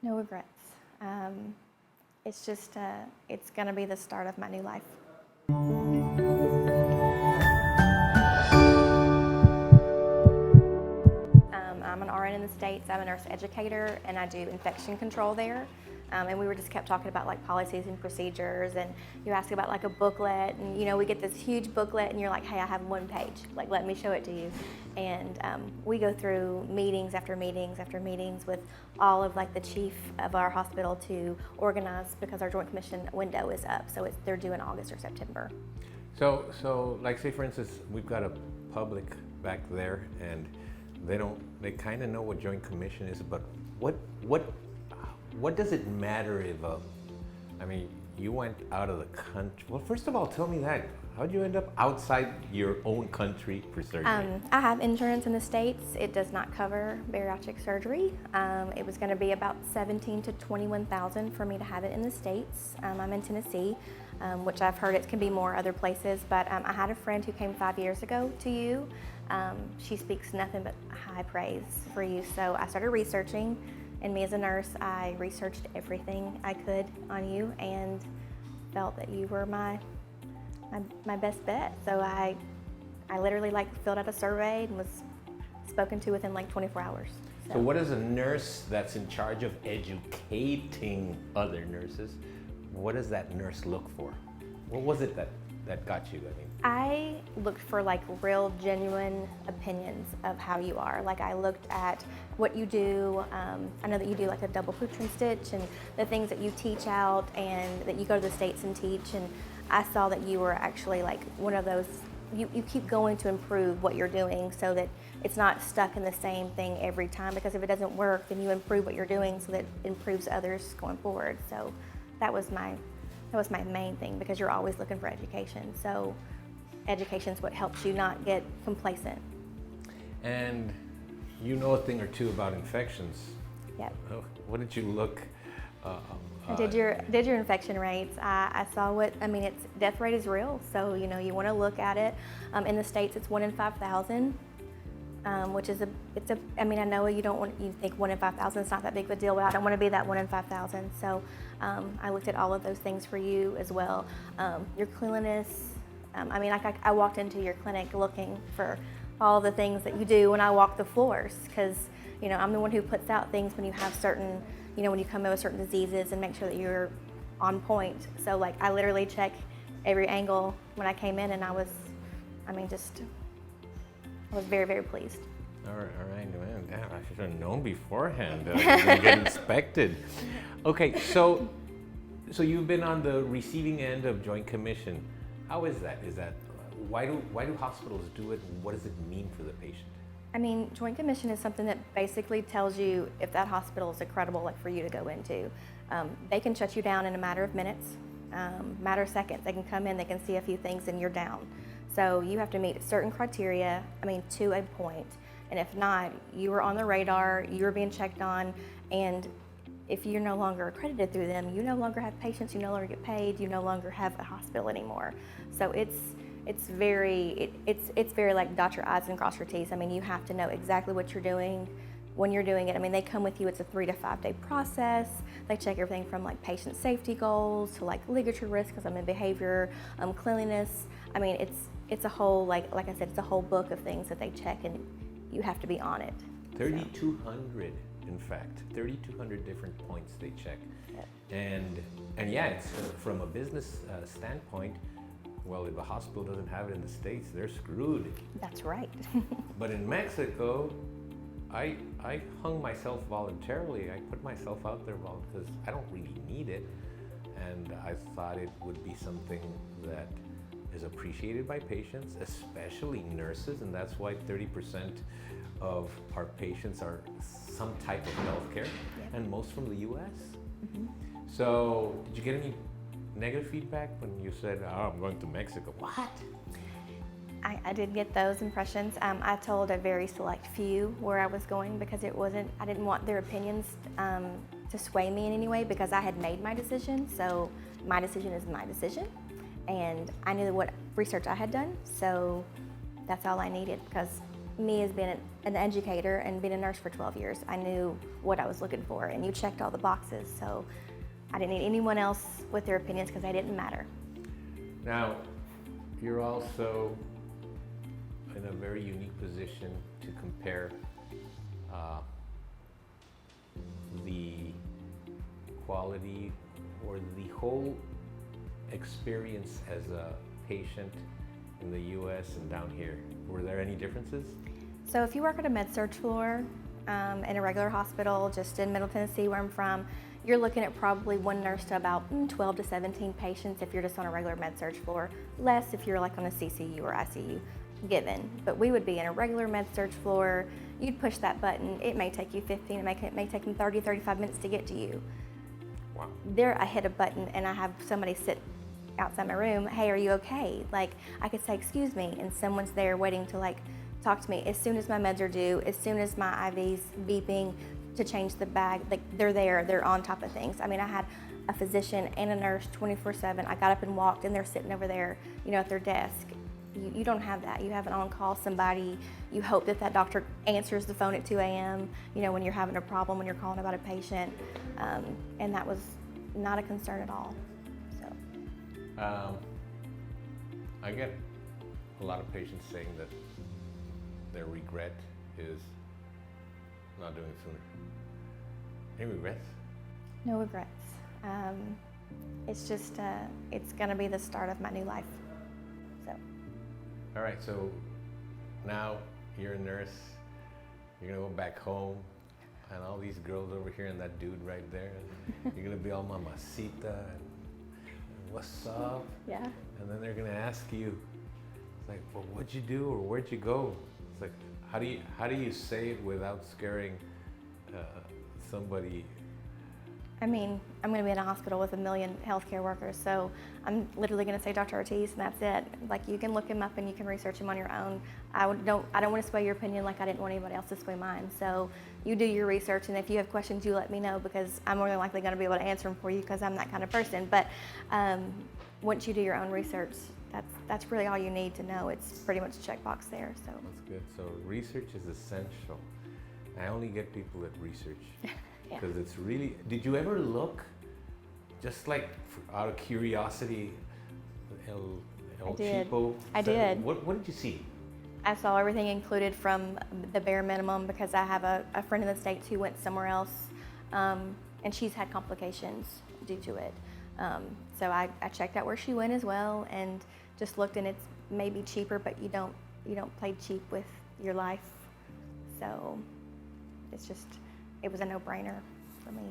No regrets. It's just, it's going to be the start of my new life. I'm an RN in the States. I'm a nurse educator, and I do infection control there. And we were just kept talking about like policies and procedures, and you ask about like a booklet, and we get this huge booklet, and you're like, hey, I have one page, like let me show it to you. And we go through meetings after meetings after meetings with all of like the chief of our hospital to organize, because our Joint Commission window is up, so they're due in August or September. So like say for instance, we've got a public back there, and they kind of know what Joint Commission is, but what does it matter if, you went out of the country? Well, first of all, tell me that. How'd you end up outside your own country for surgery? I have insurance in the States. It does not cover bariatric surgery. It was going to be about $17,000 to $21,000 for me to have it in the States. I'm in Tennessee, which I've heard it can be more other places, but I had a friend who came 5 years ago to you. She speaks nothing but high praise for you, so I started researching. And me as a nurse, I researched everything I could on you and felt that you were my best bet. So I literally filled out a survey and was spoken to within 24 hours. So what is a nurse that's in charge of educating other nurses? What does that nurse look for? What was it that got you? I looked for real, genuine opinions of how you are. I looked at what you do. I know that you do a double Putrin stitch and the things that you teach out, and that you go to the States and teach. And I saw that you were actually one of those, you keep going to improve what you're doing so that it's not stuck in the same thing every time, because if it doesn't work, then you improve what you're doing so that it improves others going forward. So that was my main thing, because you're always looking for education. So education is what helps you not get complacent. And you know a thing or two about infections. Yep. What did you look? I did your infection rates. I saw it's death rate is real. So you want to look at it. In the States, it's 1 in 5,000, which is I know you think 1 in 5,000 is not that big of a deal, but I don't want to be that 1 in 5,000. So I looked at all of those things for you as well. Your cleanliness. I walked into your clinic looking for all the things that you do when I walk the floors, because I'm the one who puts out things when you have certain, when you come in with certain diseases, and make sure that you're on point. So I literally check every angle when I came in, and I was very, very pleased. All right, man. Damn, I should have known beforehand. You didn't get inspected. Okay, so you've been on the receiving end of Joint Commission. How is that? Why do hospitals do it, and what does it mean for the patient? Joint Commission is something that basically tells you if that hospital is credible for you to go into. They can shut you down in a matter of minutes, matter of seconds. They can come in, they can see a few things, and you're down. So you have to meet certain criteria, to a point. And if not, you are on the radar, you're being checked on, and if you're no longer accredited through them, you no longer have patients, you no longer get paid, you no longer have a hospital anymore. So it's very dot your I's and cross your T's. You have to know exactly what you're doing when you're doing it. They come with you. It's a 3 to 5 day process. They check everything from patient safety goals to ligature risk, because I'm in behavior, cleanliness. It's a whole I said, it's a whole book of things that they check, and you have to be on it. 3,200. In fact, 3,200 different points they check. Yep. And yeah, it's from a business standpoint, well, if a hospital doesn't have it in the States, they're screwed. That's right. But in Mexico, I hung myself voluntarily. I put myself out there because I don't really need it. And I thought it would be something that is appreciated by patients, especially nurses, and that's why 30% of our patients are some type of healthcare, and most from the U.S. Mm-hmm. So, did you get any negative feedback when you said, "Oh, I'm going to Mexico"? What? I did get those impressions. I told a very select few where I was going, because I didn't want their opinions to sway me in any way, because I had made my decision. So my decision is my decision, and I knew what research I had done. So that's all I needed, because me as being an educator and being a nurse for 12 years, I knew what I was looking for, and you checked all the boxes, so I didn't need anyone else with their opinions because they didn't matter. Now, you're also in a very unique position to compare the quality or the whole experience as a patient in the US and down here. Were there any differences? So if you work at a med-surg floor in a regular hospital, just in Middle Tennessee where I'm from, you're looking at probably one nurse to about 12 to 17 patients if you're just on a regular med-surg floor, less if you're like on a CCU or ICU given. But we would be in a regular med-surg floor, you'd push that button, it may take you 15, it may take them 30, 35 minutes to get to you. Wow. There I hit a button and I have somebody sit outside my room, hey, are you okay? Like, I could say, excuse me, and someone's there waiting to like talk to me. As soon as my meds are due, as soon as my IV's beeping to change the bag, like they're there, they're on top of things. I mean, I had a physician and a nurse 24/7. I got up and walked and they're sitting over there, you know, at their desk. You don't have that. You have an on-call somebody. You hope that that doctor answers the phone at 2 a.m., you know, when you're having a problem, when you're calling about a patient. And that was not a concern at all. So. I get a lot of patients saying that their regret is not doing it sooner. Any regrets? No regrets. It's just, it's gonna be the start of my new life, so. All right, so now you're a nurse, you're gonna go back home, and all these girls over here and that dude right there, you're gonna be all mamacita and what's up? Yeah. And then they're gonna ask you, it's like, well, what'd you do or where'd you go? It's like, how do you say it without scaring somebody? I mean, I'm going to be in a hospital with 1 million healthcare workers, so I'm literally going to say Dr. Ortiz, and that's it. Like, you can look him up and you can research him on your own. I don't want to sway your opinion like I didn't want anybody else to sway mine. So you do your research, and if you have questions, you let me know, because I'm more than likely going to be able to answer them for you because I'm that kind of person. But once you do your own research, that's really all you need to know. It's pretty much a checkbox there. So that's good. So research is essential. I only get people that research. Because it's really, did you ever look, just like out of curiosity, El Cheapo? I did. What did you see? I saw everything included from the bare minimum, because I have a friend in the States who went somewhere else, and she's had complications due to it. So I checked out where she went as well, and just looked, and it's maybe cheaper, but you don't play cheap with your life. So it's just, it was a no-brainer for me.